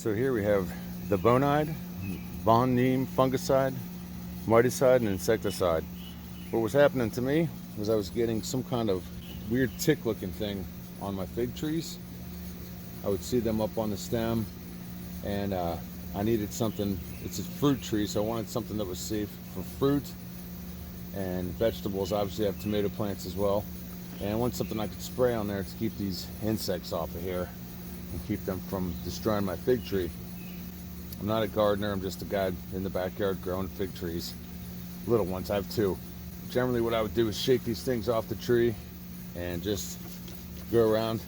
So here we have the Bonide, Neem fungicide, miticide, and insecticide. What was happening to me was I was getting some kind of weird tick looking thing on my fig trees. I would see them up on the stem, and I needed something. It's a fruit tree, so I wanted something that was safe for fruit and vegetables. Obviously I have tomato plants as well, and I want something I could spray on there to keep these insects off of here and keep them from destroying my fig tree. I'm not a gardener, I'm just a guy in the backyard growing fig trees. Little ones, I have two. Generally what I would do is shake these things off the tree and just go around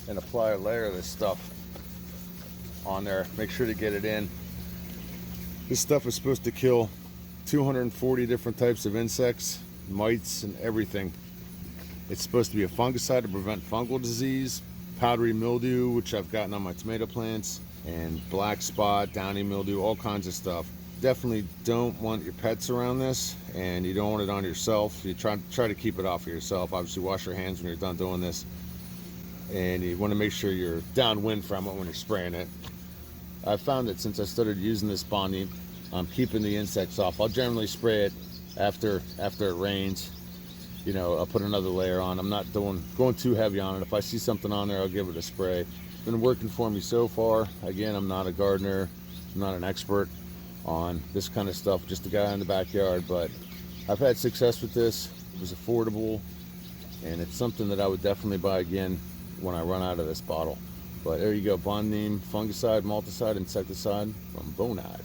and apply a layer of this stuff on there. Make sure to get it in. This stuff is supposed to kill 240 different types of insects, mites, and everything. It's supposed to be a fungicide to prevent fungal disease, powdery mildew, which I've gotten on my tomato plants, and black spot, downy mildew, all kinds of stuff. Definitely don't want your pets around this, and you don't want it on yourself. You try to keep it off of yourself. Obviously wash your hands when you're done doing this, and you want to make sure you're downwind from it when you're spraying it. I've found that since I started using this Bonide, I'm keeping the insects off. I'll generally spray it after it rains. You know, I'll put another layer on. I'm not going too heavy on it. If I see something on there, I'll give it a spray. It's been working for me so far. Again, I'm not a gardener. I'm not an expert on this kind of stuff, just a guy in the backyard, but I've had success with this. It was affordable, and it's something that I would definitely buy again when I run out of this bottle. But there you go, Neem fungicide, multicide, insecticide from Bonide.